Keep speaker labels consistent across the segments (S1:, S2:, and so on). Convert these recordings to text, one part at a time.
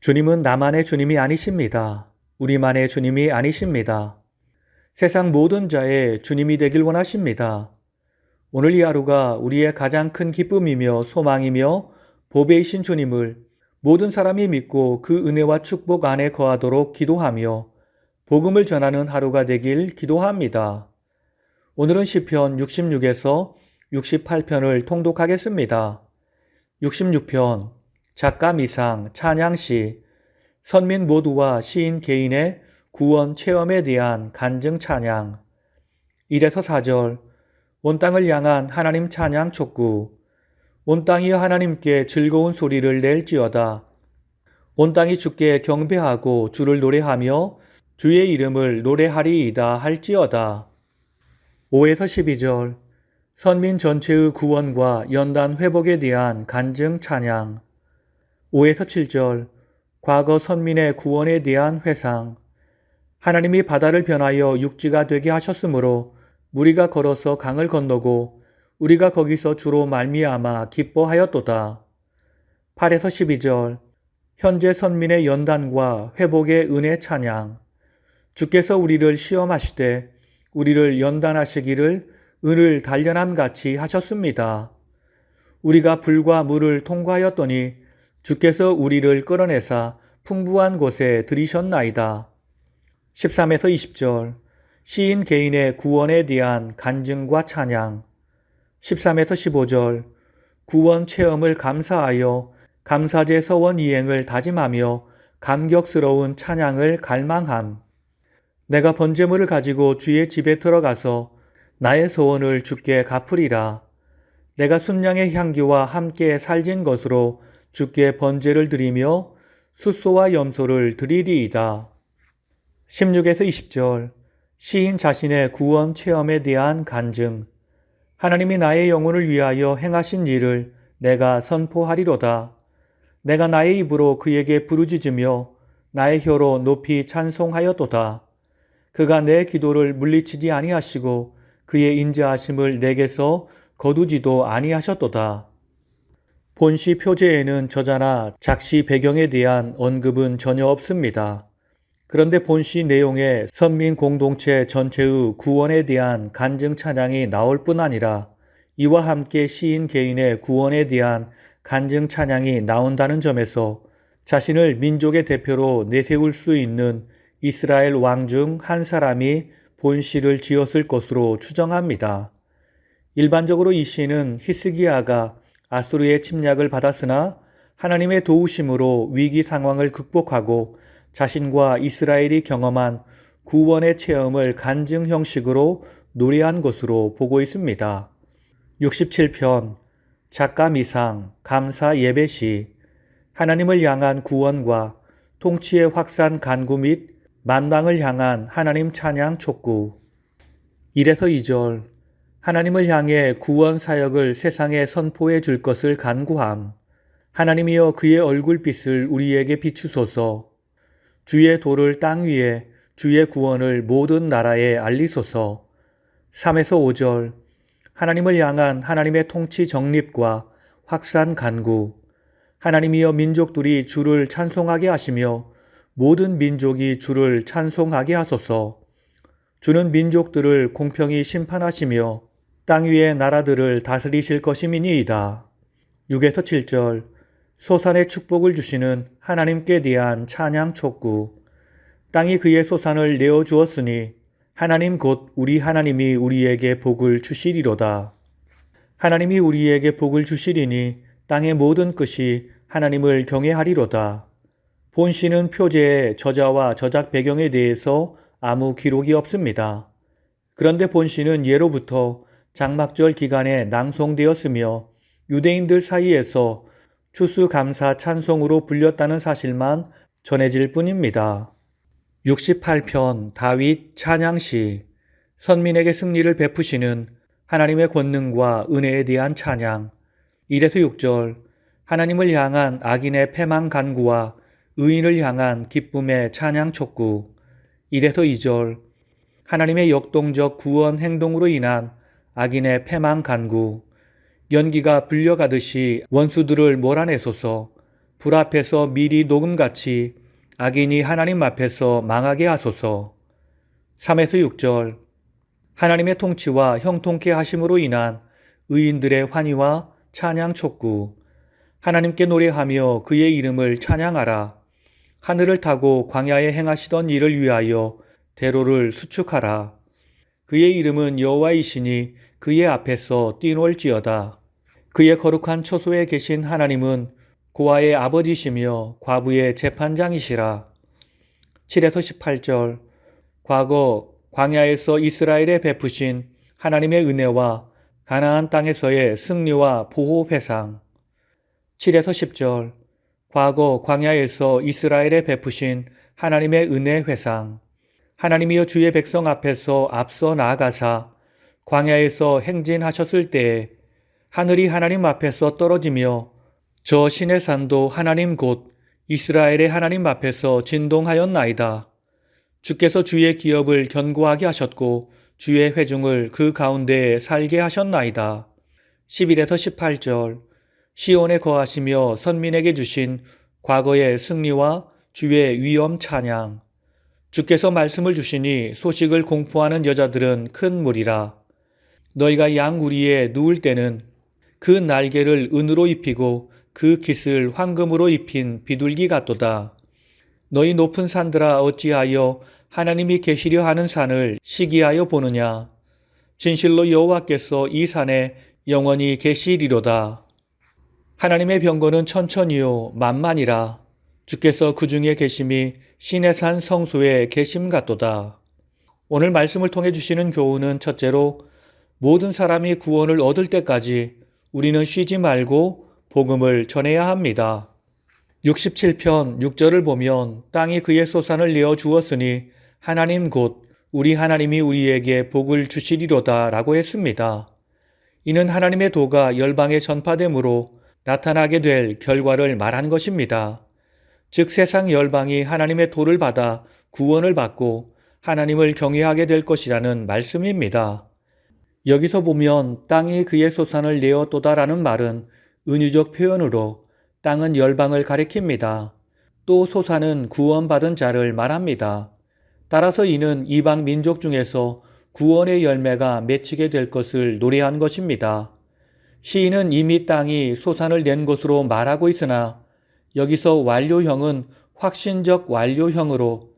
S1: 주님은 나만의 주님이 아니십니다. 우리만의 주님이 아니십니다. 세상 모든 자의 주님이 되길 원하십니다. 오늘 이 하루가 우리의 가장 큰 기쁨이며 소망이며 보배이신 주님을 모든 사람이 믿고 그 은혜와 축복 안에 거하도록 기도하며 복음을 전하는 하루가 되길 기도합니다. 오늘은 시편 66에서 68편을 통독하겠습니다. 66편 작가 미상 찬양시 선민 모두와 시인 개인의 구원 체험에 대한 간증 찬양 1에서 4절 온 땅을 향한 하나님 찬양 촉구 온 땅이 하나님께 즐거운 소리를 낼지어다. 온 땅이 주께 경배하고 주를 노래하며 주의 이름을 노래하리이다 할지어다. 5에서 12절 선민 전체의 구원과 연단 회복에 대한 간증 찬양 5에서 7절 과거 선민의 구원에 대한 회상 하나님이 바다를 변하여 육지가 되게 하셨으므로 무리가 걸어서 강을 건너고 우리가 거기서 주로 말미암아 기뻐하였도다. 8에서 12절 현재 선민의 연단과 회복의 은혜 찬양 주께서 우리를 시험하시되 우리를 연단하시기를 은을 단련함 같이 하셨습니다. 우리가 불과 물을 통과하였더니 주께서 우리를 끌어내사 풍부한 곳에 들이셨나이다. 13에서 20절 시인 개인의 구원에 대한 간증과 찬양 13에서 15절 구원 체험을 감사하여 감사제 서원 이행을 다짐하며 감격스러운 찬양을 갈망함 내가 번제물을 가지고 주의 집에 들어가서 나의 소원을 주께 갚으리라. 내가 순양의 향기와 함께 살진 것으로 주께 번제를 드리며 숫소와 염소를 드리리이다. 16에서 20절 시인 자신의 구원 체험에 대한 간증 하나님이 나의 영혼을 위하여 행하신 일을 내가 선포하리로다. 내가 나의 입으로 그에게 부르짖으며 나의 혀로 높이 찬송하였도다. 그가 내 기도를 물리치지 아니하시고 그의 인자하심을 내게서 거두지도 아니하셨도다. 본시 표제에는 저자나 작시 배경에 대한 언급은 전혀 없습니다. 그런데 본시 내용에 선민 공동체 전체의 구원에 대한 간증 찬양이 나올 뿐 아니라 이와 함께 시인 개인의 구원에 대한 간증 찬양이 나온다는 점에서 자신을 민족의 대표로 내세울 수 있는 이스라엘 왕 중 한 사람이 본시를 지었을 것으로 추정합니다. 일반적으로 이 시는 히스기야가 아수르의 침략을 받았으나 하나님의 도우심으로 위기 상황을 극복하고 자신과 이스라엘이 경험한 구원의 체험을 간증 형식으로 노래한 것으로 보고 있습니다. 67편 작가 미상 감사 예배시 하나님을 향한 구원과 통치의 확산 간구 및 만방을 향한 하나님 찬양 촉구 1에서 2절 하나님을 향해 구원 사역을 세상에 선포해 줄 것을 간구함 하나님이여 그의 얼굴빛을 우리에게 비추소서 주의 도를 땅 위에 주의 구원을 모든 나라에 알리소서 3에서 5절 하나님을 향한 하나님의 통치 정립과 확산 간구 하나님이여 민족들이 주를 찬송하게 하시며 모든 민족이 주를 찬송하게 하소서 주는 민족들을 공평히 심판하시며 땅 위의 나라들을 다스리실 것임이니이다. 6에서 7절 소산의 축복을 주시는 하나님께 대한 찬양 촉구 땅이 그의 소산을 내어주었으니 하나님 곧 우리 하나님이 우리에게 복을 주시리로다. 하나님이 우리에게 복을 주시리니 땅의 모든 끝이 하나님을 경외하리로다. 본시는 표제의 저자와 저작 배경에 대해서 아무 기록이 없습니다. 그런데 본시는 예로부터 장막절 기간에 낭송되었으며 유대인들 사이에서 추수감사 찬송으로 불렸다는 사실만 전해질 뿐입니다. 68편 다윗 찬양시 선민에게 승리를 베푸시는 하나님의 권능과 은혜에 대한 찬양 1에서 6절 하나님을 향한 악인의 패망 간구와 의인을 향한 기쁨의 찬양 촉구 1에서 2절 하나님의 역동적 구원 행동으로 인한 악인의 패망 간구 연기가 불려가듯이 원수들을 몰아내소서 불 앞에서 밀이 녹음같이 악인이 하나님 앞에서 망하게 하소서. 3에서 6절. 하나님의 통치와 형통케 하심으로 인한 의인들의 환희와 찬양 촉구. 하나님께 노래하며 그의 이름을 찬양하라. 하늘을 타고 광야에 행하시던 일을 위하여 대로를 수축하라. 그의 이름은 여호와이시니 그의 앞에서 뛰놀지어다. 그의 거룩한 처소에 계신 하나님은 고아의 아버지시며 과부의 재판장이시라. 7에서 18절. 과거 광야에서 이스라엘에 베푸신 하나님의 은혜와 가나안 땅에서의 승리와 보호 회상. 7에서 10절. 과거 광야에서 이스라엘에 베푸신 하나님의 은혜 회상. 하나님이여 주의 백성 앞에서 앞서 나아가사 광야에서 행진하셨을 때에 하늘이 하나님 앞에서 떨어지며 저 신의 산도 하나님 곧 이스라엘의 하나님 앞에서 진동하였나이다. 주께서 주의 기업을 견고하게 하셨고 주의 회중을 그 가운데에 살게 하셨나이다. 11에서 18절. 시온에 거하시며 선민에게 주신 과거의 승리와 주의 위엄 찬양. 주께서 말씀을 주시니 소식을 공포하는 여자들은 큰 무리라. 너희가 양 우리에 누울 때는 그 날개를 은으로 입히고 그 깃을 황금으로 입힌 비둘기 같도다. 너희 높은 산들아 어찌하여 하나님이 계시려 하는 산을 시기하여 보느냐. 진실로 여호와께서 이 산에 영원히 계시리로다. 하나님의 병거는 천천히요 만만이라. 주께서 그 중에 계심이 신의 산 성소에 계심 같도다. 오늘 말씀을 통해 주시는 교훈은 첫째로 모든 사람이 구원을 얻을 때까지 우리는 쉬지 말고 복음을 전해야 합니다. 67편 6절을 보면 땅이 그의 소산을 내어 주었으니 하나님 곧 우리 하나님이 우리에게 복을 주시리로다 라고 했습니다. 이는 하나님의 도가 열방에 전파됨으로 나타나게 될 결과를 말한 것입니다. 즉 세상 열방이 하나님의 도를 받아 구원을 받고 하나님을 경외하게 될 것이라는 말씀입니다. 여기서 보면 땅이 그의 소산을 내었도다라는 말은 은유적 표현으로 땅은 열방을 가리킵니다. 또 소산은 구원받은 자를 말합니다. 따라서 이는 이방 민족 중에서 구원의 열매가 맺히게 될 것을 노래한 것입니다. 시인은 이미 땅이 소산을 낸 것으로 말하고 있으나 여기서 완료형은 확신적 완료형으로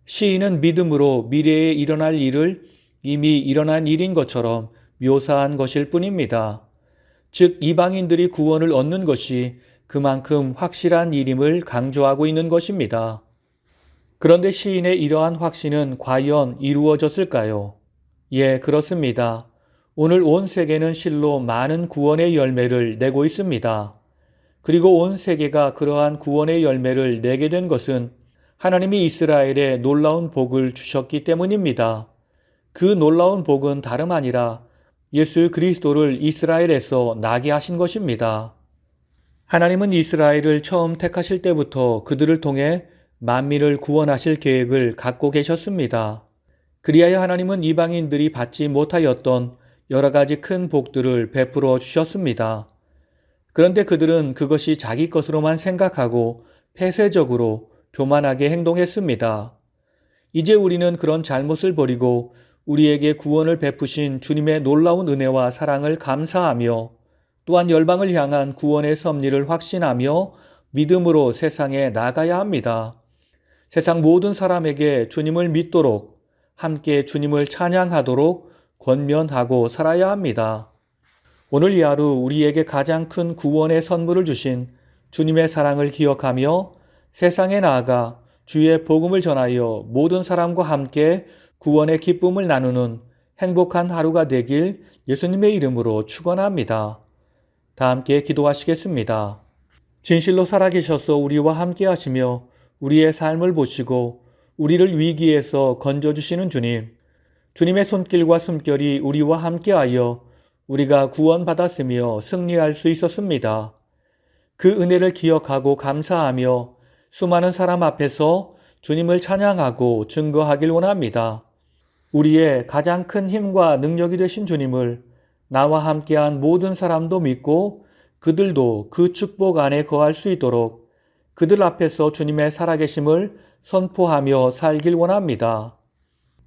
S1: 시인은 믿음으로 미래에 일어날 일을 이미 일어난 일인 것처럼 묘사한 것일 뿐입니다. 즉 이방인들이 구원을 얻는 것이 그만큼 확실한 일임을 강조하고 있는 것입니다. 그런데 시인의 이러한 확신은 과연 이루어졌을까요? 예, 그렇습니다. 오늘 온 세계는 실로 많은 구원의 열매를 내고 있습니다. 그리고 온 세계가 그러한 구원의 열매를 내게 된 것은 하나님이 이스라엘에 놀라운 복을 주셨기 때문입니다. 그 놀라운 복은 다름 아니라 예수 그리스도를 이스라엘에서 나게 하신 것입니다. 하나님은 이스라엘을 처음 택하실 때부터 그들을 통해 만민을 구원하실 계획을 갖고 계셨습니다. 그리하여 하나님은 이방인들이 받지 못하였던 여러 가지 큰 복들을 베풀어 주셨습니다. 그런데 그들은 그것이 자기 것으로만 생각하고 폐쇄적으로 교만하게 행동했습니다. 이제 우리는 그런 잘못을 버리고 우리에게 구원을 베푸신 주님의 놀라운 은혜와 사랑을 감사하며 또한 열방을 향한 구원의 섭리를 확신하며 믿음으로 세상에 나가야 합니다. 세상 모든 사람에게 주님을 믿도록 함께 주님을 찬양하도록 권면하고 살아야 합니다. 오늘 이 하루 우리에게 가장 큰 구원의 선물을 주신 주님의 사랑을 기억하며 세상에 나아가 주의 복음을 전하여 모든 사람과 함께 구원의 기쁨을 나누는 행복한 하루가 되길 예수님의 이름으로 축원합니다. 다 함께 기도하시겠습니다. 진실로 살아계셔서 우리와 함께 하시며 우리의 삶을 보시고 우리를 위기에서 건져주시는 주님, 주님의 손길과 숨결이 우리와 함께하여 우리가 구원받았으며 승리할 수 있었습니다. 그 은혜를 기억하고 감사하며 수많은 사람 앞에서 주님을 찬양하고 증거하길 원합니다. 우리의 가장 큰 힘과 능력이 되신 주님을 나와 함께한 모든 사람도 믿고 그들도 그 축복 안에 거할 수 있도록 그들 앞에서 주님의 살아계심을 선포하며 살길 원합니다.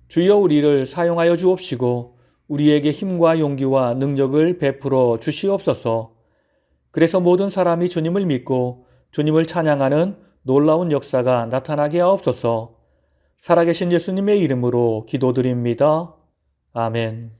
S1: 주여 우리를 사용하여 주옵시고 우리에게 힘과 용기와 능력을 베풀어 주시옵소서. 그래서 모든 사람이 주님을 믿고 주님을 찬양하는 놀라운 역사가 나타나게 하옵소서. 살아계신 예수님의 이름으로 기도드립니다. 아멘.